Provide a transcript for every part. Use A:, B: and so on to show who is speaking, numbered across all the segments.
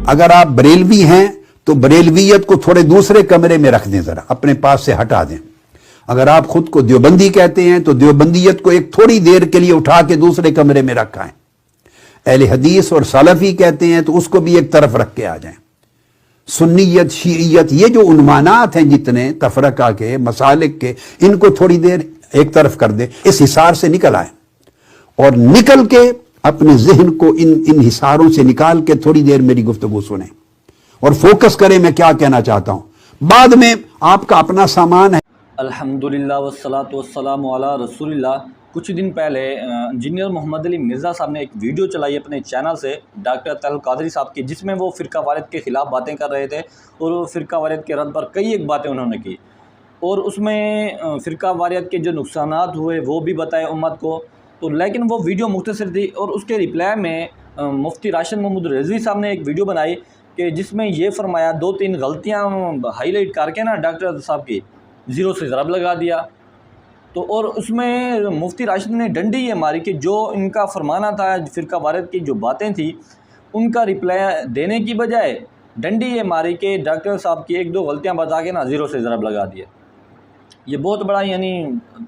A: اگر آپ بریلوی ہیں تو بریلویت کو تھوڑے دوسرے کمرے میں رکھ دیں، ذرا اپنے پاس سے ہٹا دیں۔ اگر آپ خود کو دیوبندی کہتے ہیں تو دیوبندیت کو ایک تھوڑی دیر کے لیے اٹھا کے دوسرے کمرے میں رکھائیں۔ اہل حدیث اور سلفی کہتے ہیں تو اس کو بھی ایک طرف رکھ کے آ جائیں۔ سنیت، شیعیت، یہ جو عنوانات ہیں جتنے تفرقہ کے، مسالک کے، ان کو تھوڑی دیر ایک طرف کر دیں، اس حصار سے نکل آئیں اور نکل کے اپنے ذہن کو ان حصاروں سے نکال کے تھوڑی دیر میری گفتگو سنیں اور فوکس کریں میں کیا کہنا چاہتا ہوں۔ بعد میں آپ کا اپنا سامان ہے۔
B: الحمدللہ والصلاۃ والسلام علی رسول اللہ۔ کچھ دن پہلے انجینئر محمد علی مرزا صاحب نے ایک ویڈیو چلائی اپنے چینل سے ڈاکٹر طاہر القادری صاحب کی، جس میں وہ فرقہ واریت کے خلاف باتیں کر رہے تھے اور فرقہ واریت کے رد پر کئی ایک باتیں انہوں نے کی، اور اس میں فرقہ واریت کے جو نقصانات ہوئے وہ بھی بتائے امت کو۔ تو لیکن وہ ویڈیو مختصر تھی، اور اس کے رپلائی میں مفتی راشد محمود رضوی صاحب نے ایک ویڈیو بنائی کہ جس میں یہ فرمایا، 2-3 غلطیاں ہائی لائٹ کر کے نا ڈاکٹر صاحب کی زیرو سے ضرب لگا دیا۔ تو اور اس میں مفتی راشد نے ڈنڈی یہ ماری کہ جو ان کا فرمانا تھا، فرقہ واریت کی جو باتیں تھیں ان کا رپلائی دینے کی بجائے ڈنڈی یہ ماری کہ ڈاکٹر صاحب کی 1-2 غلطیاں بتا کے نا زیرو سے ضرب لگا دیا۔ یہ بہت بڑا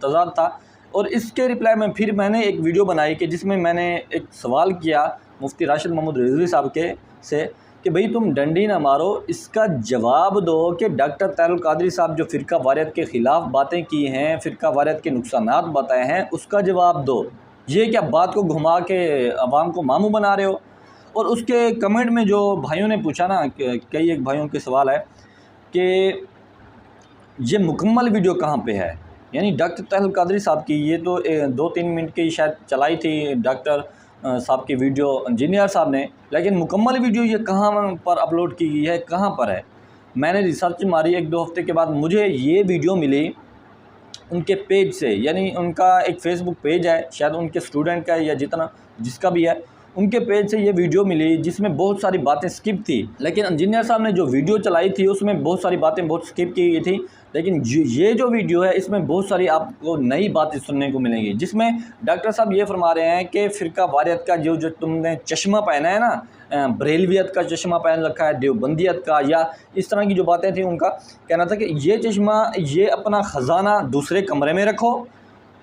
B: تضاد تھا۔ اور اس کے رپلائی میں پھر میں نے ایک ویڈیو بنائی کہ جس میں میں نے ایک سوال کیا مفتی راشد محمود رضوی صاحب سے کہ بھئی تم ڈنڈی نہ مارو، اس کا جواب دو کہ ڈاکٹر طاہر القادری صاحب جو فرقہ واریت کے خلاف باتیں کی ہیں، فرقہ واریت کے نقصانات بتائے ہیں، اس کا جواب دو۔ یہ کیا بات کو گھما کے عوام کو ماموں بنا رہے ہو؟ اور اس کے کمنٹ میں جو بھائیوں نے پوچھا نا، کئی ایک بھائیوں کے سوال ہے کہ یہ مکمل ویڈیو کہاں پہ ہے؟ یعنی ڈاکٹر طاہر القادری صاحب کی یہ تو 2-3 منٹ کی شاید چلائی تھی ڈاکٹر صاحب کی ویڈیو انجینئر صاحب نے، لیکن مکمل ویڈیو یہ کہاں پر اپلوڈ کی گئی ہے، کہاں پر ہے؟ میں نے ریسرچ ماری 1-2 ہفتے کے بعد مجھے یہ ویڈیو ملی ان کے پیج سے، یعنی ان کا ایک فیس بک پیج ہے، شاید ان کے اسٹوڈنٹ کا یا جس کا بھی ہے، ان کے پیج سے یہ ویڈیو ملی جس میں بہت ساری باتیں سکپ تھی۔ لیکن انجینئر صاحب نے جو ویڈیو چلائی تھی اس میں بہت ساری باتیں بہت سکپ کی گئی تھی، لیکن یہ جو ویڈیو ہے اس میں بہت ساری آپ کو نئی باتیں سننے کو ملیں گی، جس میں ڈاکٹر صاحب یہ فرما رہے ہیں کہ فرقہ واریت کا جو تم نے چشمہ پہنا ہے نا، بریلویت کا چشمہ پہن رکھا ہے، دیوبندیت کا، یا اس طرح کی جو باتیں تھیں، ان کا کہنا تھا کہ یہ چشمہ، یہ اپنا خزانہ دوسرے کمرے میں رکھو،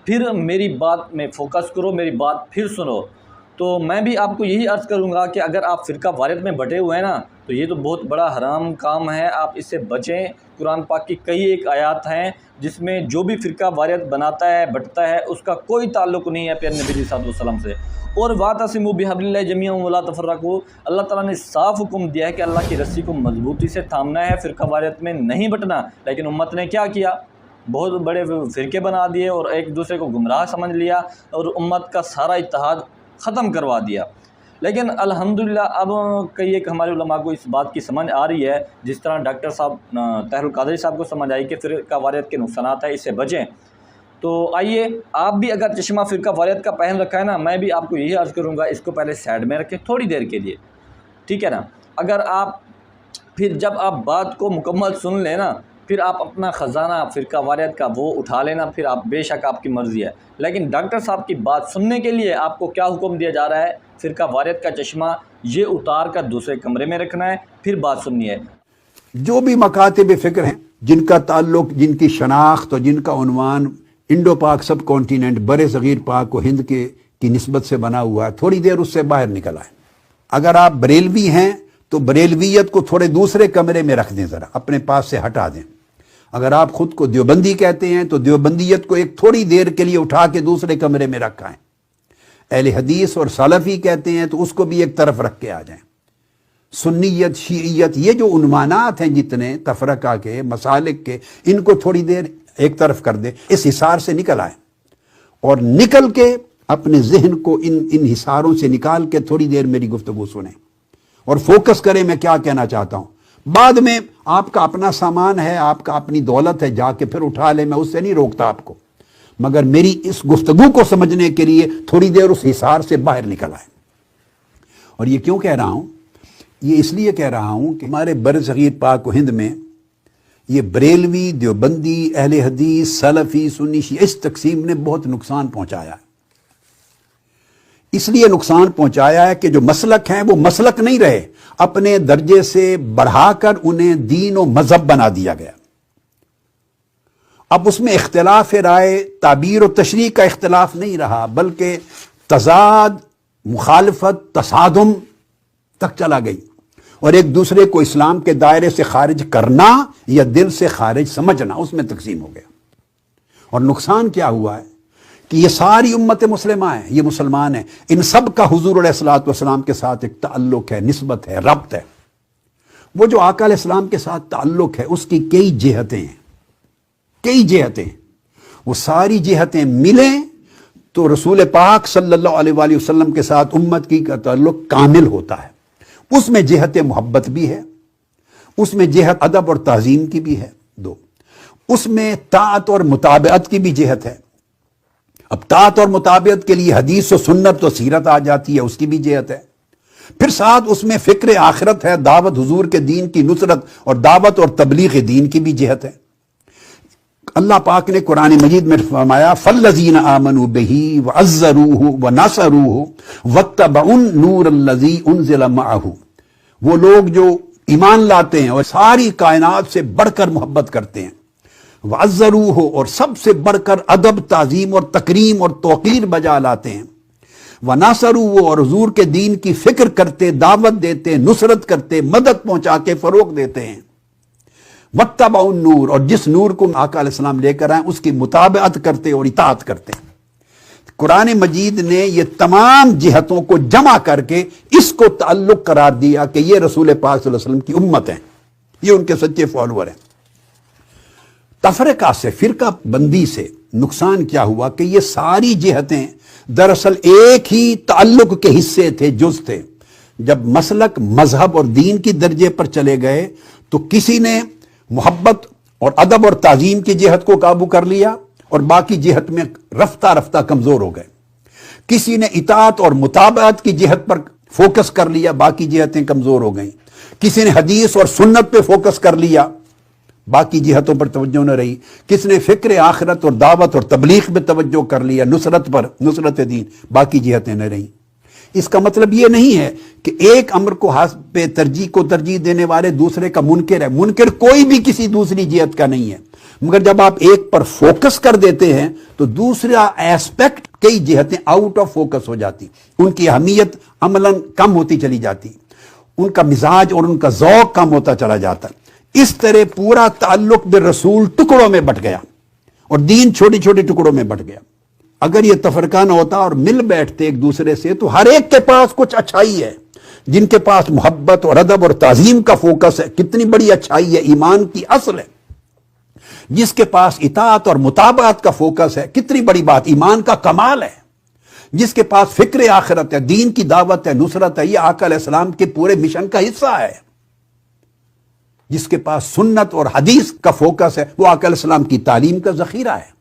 B: پھر میری بات میں فوکس کرو، میری بات پھر سنو۔ تو میں بھی آپ کو یہی عرض کروں گا کہ اگر آپ فرقہ واریت میں بٹے ہوئے ہیں نا، تو یہ تو بہت بڑا حرام کام ہے، آپ اس سے بچیں۔ قرآن پاک کی کئی ایک آیات ہیں جس میں جو بھی فرقہ واریت بناتا ہے، بٹتا ہے، اس کا کوئی تعلق نہیں ہے پیارے نبی صلی اللہ علیہ وسلم سے۔ اور وَاعْتَصِمُوا بِحَبْلِ اللَّهِ جَمِيعًا وَلَا تَفَرَّقُوا، اللہ تعالیٰ نے صاف حکم دیا ہے کہ اللہ کی رسی کو مضبوطی سے تھامنا ہے، فرقہ واریت میں نہیں بٹنا۔ لیکن امت نے کیا کیا؟ بہت بڑے فرقے بنا دیے اور ایک دوسرے کو گمراہ سمجھ لیا اور امت کا سارا اتحاد ختم کروا دیا۔ لیکن الحمدللہ اب کئی ایک ہمارے علماء کو اس بات کی سمجھ آ رہی ہے، جس طرح ڈاکٹر صاحب طاہر القادری صاحب کو سمجھ آئی کہ فرقہ واریت کے نقصانات ہیں، اس سے بچیں۔ تو آئیے، آپ بھی اگر چشمہ فرقہ واریت کا پہن رکھا ہے نا، میں بھی آپ کو یہی عرض کروں گا اس کو پہلے سائڈ میں رکھیں تھوڑی دیر کے لیے، ٹھیک ہے نا؟ اگر آپ پھر جب آپ بات کو مکمل سن لیں نا، پھر آپ اپنا خزانہ فرقہ واریت کا وہ اٹھا لینا، پھر آپ بے شک آپ کی مرضی ہے۔ لیکن ڈاکٹر صاحب کی بات سننے کے لیے آپ کو کیا حکم دیا جا رہا ہے؟ فرقہ واریت کا چشمہ یہ اتار کر دوسرے کمرے میں رکھنا ہے، پھر بات سننی ہے۔
A: جو بھی مکاتب فکر ہیں جن کا تعلق، جن کی شناخت اور جن کا عنوان انڈو پاک سب کانٹیننٹ، بر صغیر پاک و ہند کی نسبت سے بنا ہوا ہے، تھوڑی دیر اس سے باہر نکل آئے۔ اگر آپ بریلوی ہیں تو بریلویت کو تھوڑے دوسرے کمرے میں رکھ دیں، ذرا اپنے پاس سے ہٹا دیں۔ اگر آپ خود کو دیوبندی کہتے ہیں تو دیوبندیت کو ایک تھوڑی دیر کے لیے اٹھا کے دوسرے کمرے میں رکھائیں۔ اہل حدیث اور سلفی کہتے ہیں تو اس کو بھی ایک طرف رکھ کے آ جائیں۔ سنیت، شیعیت، یہ جو عنوانات ہیں جتنے تفرقہ کے، مسالک کے، ان کو تھوڑی دیر ایک طرف کر دیں، اس حصار سے نکل آئیں اور نکل کے اپنے ذہن کو ان حصاروں سے نکال کے تھوڑی دیر میری گفتگو سنیں اور فوکس کریں میں کیا کہنا چاہتا ہوں۔ بعد میں آپ کا اپنا سامان ہے، آپ کا اپنی دولت ہے، جا کے پھر اٹھا لیں، میں اس سے نہیں روکتا آپ کو، مگر میری اس گفتگو کو سمجھنے کے لیے تھوڑی دیر اس حصار سے باہر نکل آئے۔ اور یہ کیوں کہہ رہا ہوں؟ یہ اس لیے کہہ رہا ہوں کہ ہمارے بر صغیر پاک و ہند میں یہ بریلوی، دیوبندی، اہل حدیث، سلفی، سنی، شیعہ، اس تقسیم نے بہت نقصان پہنچایا ہے۔ اس لیے نقصان پہنچایا ہے کہ جو مسلک ہیں وہ مسلک نہیں رہے، اپنے درجے سے بڑھا کر انہیں دین و مذہب بنا دیا گیا۔ اب اس میں اختلاف رائے، تعبیر و تشریح کا اختلاف نہیں رہا، بلکہ تضاد، مخالفت، تصادم تک چلا گئی، اور ایک دوسرے کو اسلام کے دائرے سے خارج کرنا یا دل سے خارج سمجھنا، اس میں تقسیم ہو گیا۔ اور نقصان کیا ہوا ہے کہ یہ ساری امت مسلمہ ہیں، یہ مسلمان ہیں، ان سب کا حضور علیہ الصلوۃ والسلام کے ساتھ ایک تعلق ہے، نسبت ہے، ربط ہے۔ وہ جو آقا علیہ السلام کے ساتھ تعلق ہے اس کی کئی جہتیں ہیں، کئی جہتیں، وہ ساری جہتیں ملیں تو رسول پاک صلی اللہ علیہ وآلہ وسلم کے ساتھ امت کی کا تعلق کامل ہوتا ہے۔ اس میں جہت محبت بھی ہے، اس میں جہت ادب اور تعظیم کی بھی ہے، دو، اس میں طاعت اور مطابعت کی بھی جہت ہے۔ اب طاعت اور مطابعت کے لیے حدیث و سنت و سیرت آ جاتی ہے، اس کی بھی جہت ہے۔ پھر ساتھ اس میں فکر آخرت ہے، دعوت حضور کے دین کی نصرت اور دعوت اور تبلیغ دین کی بھی جہت ہے۔ اللہ پاک نے قرآن مجید میں فرمایا فَالَّذِينَ آمَنُوا بِهِ وَعَزَّرُوهُ وَنَصَرُوهُ وَاتَّبَعُوا النُّورَ الَّذِي أُنزِلَ مَعَهُ، وہ لوگ جو ایمان لاتے ہیں اور ساری کائنات سے بڑھ کر محبت کرتے ہیں، وَعَزَّرُوهُ، اور سب سے بڑھ کر ادب، تعظیم اور تکریم اور توقیر بجا لاتے ہیں، وَنَصَرُوهُ، اور حضور کے دین کی فکر کرتے، دعوت دیتے، نصرت کرتے، مدد پہنچا کے فروغ دیتے ہیں، وَاتَّبَعُوا النُّورَ، اور جس نور کو آقا علیہ السلام لے کر آئیں اس کی مطابعت کرتے اور اطاعت کرتے ہیں۔ قرآن مجید نے یہ تمام جہتوں کو جمع کر کے اس کو تعلق قرار دیا کہ یہ رسول پاک صلی اللہ علیہ وسلم کی امت ہیں، یہ ان کے سچے فالوور ہیں۔ تفرقہ سے، فرقہ بندی سے نقصان کیا ہوا کہ یہ ساری جہتیں دراصل ایک ہی تعلق کے حصے تھے، جز تھے۔ جب مسلک، مذہب اور دین کی درجے پر چلے گئے تو کسی نے محبت اور ادب اور تعظیم کی جہت کو قابو کر لیا اور باقی جہت میں رفتہ رفتہ کمزور ہو گئے۔ کسی نے اطاعت اور مطابعت کی جہت پر فوکس کر لیا، باقی جہتیں کمزور ہو گئیں۔ کسی نے حدیث اور سنت پہ فوکس کر لیا، باقی جہتوں پر توجہ نہ رہی۔ کس نے فکر آخرت اور دعوت اور تبلیغ پہ توجہ کر لیا، نصرت پر، نصرت دین، باقی جہتیں نہ رہیں۔ اس کا مطلب یہ نہیں ہے کہ ایک امر کو پہ ترجیح کو ترجیح دینے والے دوسرے کا منکر ہے، منکر کوئی بھی کسی دوسری جہت کا نہیں ہے، مگر جب آپ ایک پر فوکس کر دیتے ہیں تو دوسرا ایسپیکٹ، کئی جہتیں آؤٹ آف فوکس ہو جاتی، ان کی اہمیت عملاً کم ہوتی چلی جاتی، ان کا مزاج اور ان کا ذوق کم ہوتا چلا جاتا۔ اس طرح پورا تعلق بالرسول ٹکڑوں میں بٹ گیا اور دین چھوٹی چھوٹی ٹکڑوں میں بٹ گیا۔ اگر یہ تفرقہ نہ ہوتا اور مل بیٹھتے ایک دوسرے سے تو ہر ایک کے پاس کچھ اچھائی ہے، جن کے پاس محبت اور ادب اور تعظیم کا فوکس ہے، کتنی بڑی اچھائی ہے، ایمان کی اصل ہے۔ جس کے پاس اطاعت اور مطابعت کا فوکس ہے، کتنی بڑی بات، ایمان کا کمال ہے۔ جس کے پاس فکر آخرت ہے، دین کی دعوت ہے، نصرت ہے، یہ آقا علیہ السلام کے پورے مشن کا حصہ ہے۔ جس کے پاس سنت اور حدیث کا فوکس ہے، وہ آقا علیہ السلام کی تعلیم کا ذخیرہ ہے۔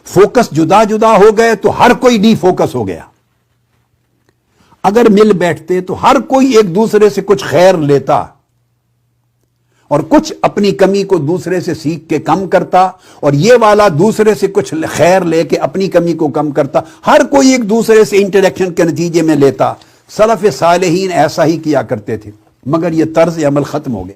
A: فوکس جدا جدا ہو گئے تو ہر کوئی ڈی فوکس ہو گیا۔ اگر مل بیٹھتے تو ہر کوئی ایک دوسرے سے کچھ خیر لیتا اور کچھ اپنی کمی کو دوسرے سے سیکھ کے کم کرتا، اور یہ والا دوسرے سے کچھ خیر لے کے اپنی کمی کو کم کرتا، ہر کوئی ایک دوسرے سے انٹریکشن کے نتیجے میں لیتا۔ سلف صالحین ایسا ہی کیا کرتے تھے، مگر یہ طرز عمل ختم ہو گیا۔